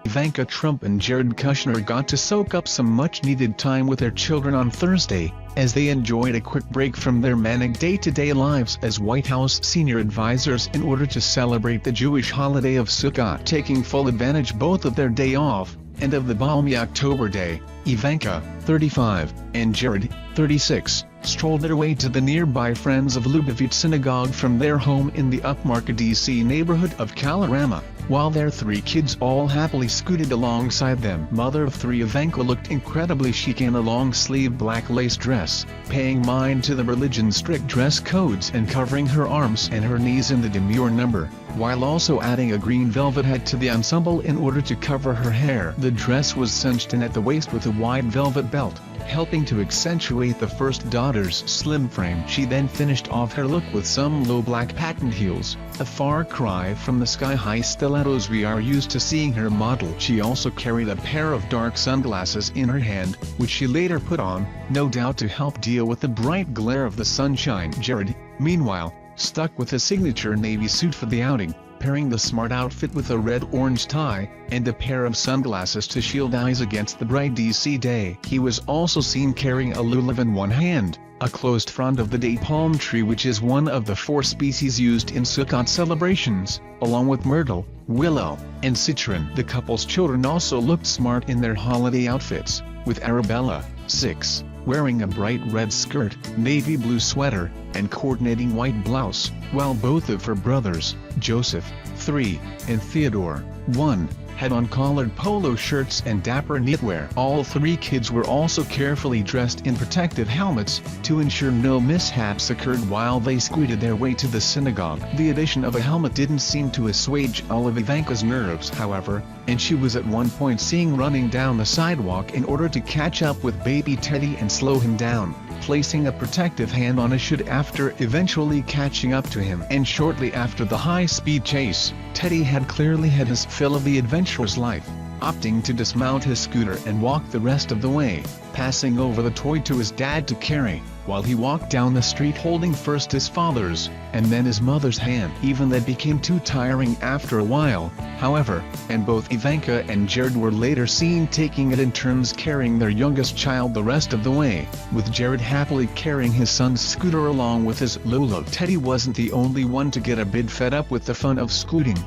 Ivanka Trump and Jared Kushner got to soak up some much-needed time with their children on Thursday, as they enjoyed a quick break from their manic day-to-day lives as White House senior advisors in order to celebrate the Jewish holiday of Sukkot. Taking full advantage both of their day off, and of the balmy October day, Ivanka, 35, and Jared, 36, strolled their way to the nearby Friends of Lubavitch Synagogue from their home in the upmarket DC neighborhood of Kalorama, while their 3 kids all happily scooted alongside them. Mother of 3 Ivanka looked incredibly chic in a long-sleeved black lace dress, paying mind to the religion's strict dress codes and covering her arms and her knees in the demure number, while also adding a green velvet hat to the ensemble in order to cover her hair. The dress was cinched in at the waist with a wide velvet belt, helping to accentuate the first daughter's slim frame. She then finished off her look with some low black patent heels, a far cry from the sky-high stilettos we are used to seeing her model. She also carried a pair of dark sunglasses in her hand, which she later put on, no doubt to help deal with the bright glare of the sunshine. Jared, meanwhile, stuck with a signature navy suit for the outing, pairing the smart outfit with a red-orange tie, and a pair of sunglasses to shield eyes against the bright DC day. He was also seen carrying a lulav in one hand, a closed frond of the date palm tree, which is one of the 4 species used in Sukkot celebrations, along with myrtle, willow, and citron. The couple's children also looked smart in their holiday outfits, with Arabella, 6, wearing a bright red skirt, navy blue sweater, and coordinating white blouse, while both of her brothers, Joseph, 3, and Theodore, 1, had on collared polo shirts and dapper knitwear. All 3 kids were also carefully dressed in protective helmets, to ensure no mishaps occurred while they scooted their way to the synagogue. The addition of a helmet didn't seem to assuage all of Ivanka's nerves, however, and she was at one point seen running down the sidewalk in order to catch up with baby Teddy and slow him down, placing a protective hand on his shoulder after eventually catching up to him. And shortly after the high-speed chase, Teddy had clearly had his fill of the adventurous life, opting to dismount his scooter and walk the rest of the way, passing over the toy to his dad to carry, while he walked down the street holding first his father's, and then his mother's hand. Even that became too tiring after a while, however, and both Ivanka and Jared were later seen taking it in turns carrying their youngest child the rest of the way, with Jared happily carrying his son's scooter along with his lulav. Teddy wasn't the only one to get a bit fed up with the fun of scooting.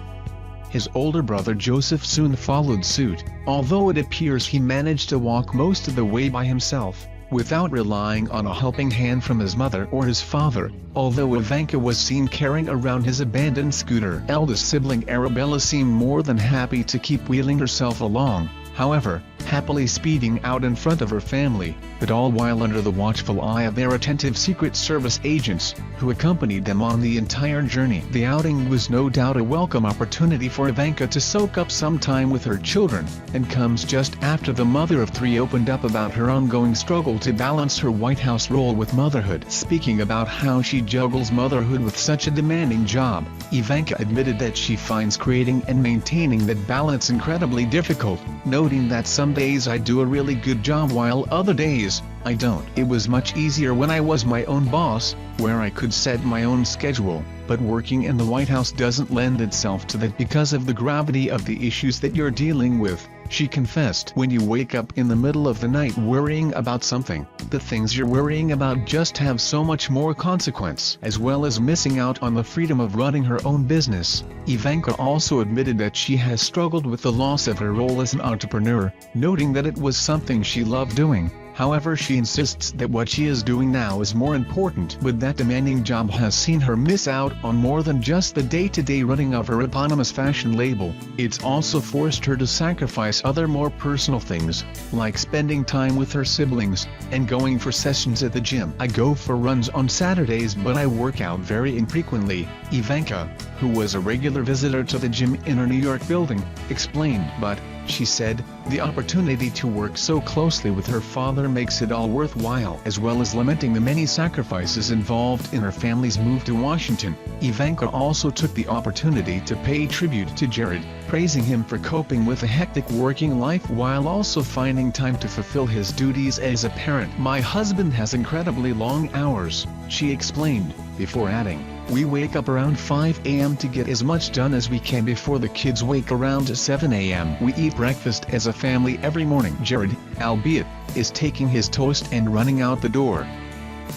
His older brother Joseph soon followed suit, although it appears he managed to walk most of the way by himself, without relying on a helping hand from his mother or his father, although Ivanka was seen carrying around his abandoned scooter. Eldest sibling Arabella seemed more than happy to keep wheeling herself along, however, happily speeding out in front of her family, but all while under the watchful eye of their attentive Secret Service agents, who accompanied them on the entire journey. The outing was no doubt a welcome opportunity for Ivanka to soak up some time with her children, and comes just after the mother of 3 opened up about her ongoing struggle to balance her White House role with motherhood. Speaking about how she juggles motherhood with such a demanding job, Ivanka admitted that she finds creating and maintaining that balance incredibly difficult, noting that some days I do a really good job while other days, I don't. It was much easier when I was my own boss, where I could set my own schedule, but working in the White House doesn't lend itself to that because of the gravity of the issues that you're dealing with, she confessed. When you wake up in the middle of the night worrying about something, the things you're worrying about just have so much more consequence, as well as missing out on the freedom of running her own business. Ivanka also admitted that she has struggled with the loss of her role as an entrepreneur, noting that it was something she loved doing. However, she insists that what she is doing now is more important. But that demanding job has seen her miss out on more than just the day-to-day running of her eponymous fashion label. It's also forced her to sacrifice other more personal things, like spending time with her siblings, and going for sessions at the gym. I go for runs on Saturdays, but I work out very infrequently, Ivanka, who was a regular visitor to the gym in her New York building, explained. But She said, "The opportunity to work so closely with her father makes it all worthwhile," as well as lamenting the many sacrifices involved in her family's move to Washington. Ivanka also took the opportunity to pay tribute to Jared, praising him for coping with a hectic working life while also finding time to fulfill his duties as a parent. "My husband has incredibly long hours," she explained, before adding, "We wake up around 5 a.m. to get as much done as we can before the kids wake around 7 a.m. We eat breakfast as a family every morning." Jared, albeit, is taking his toast and running out the door.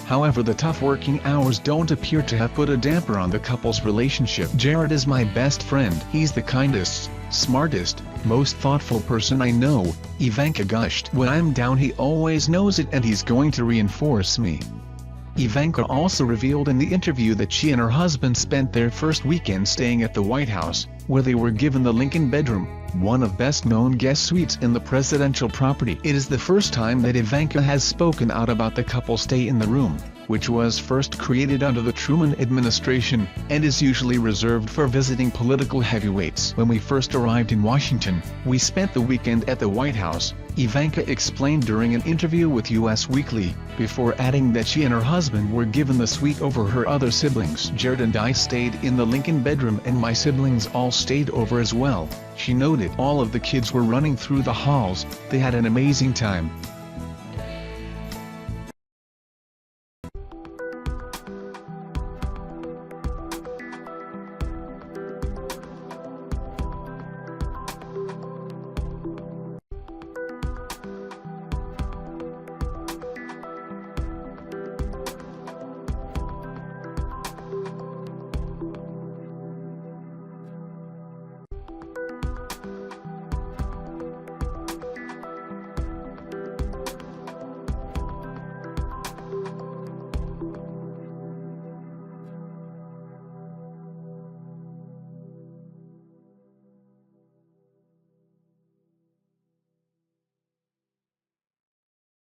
However, the tough working hours don't appear to have put a damper on the couple's relationship. "Jared is my best friend. He's the kindest, smartest, most thoughtful person I know," Ivanka gushed. "When I'm down he always knows it and he's going to reinforce me." Ivanka also revealed in the interview that she and her husband spent their first weekend staying at the White House, where they were given the Lincoln Bedroom, one of best-known guest suites in the presidential property. It is the first time that Ivanka has spoken out about the couple's stay in the room, which was first created under the Truman administration, and is usually reserved for visiting political heavyweights. "When we first arrived in Washington, we spent the weekend at the White House," Ivanka explained during an interview with US Weekly, before adding that she and her husband were given the suite over her other siblings. "Jared and I stayed in the Lincoln Bedroom and my siblings all stayed over as well," she noted. "All of the kids were running through the halls, they had an amazing time.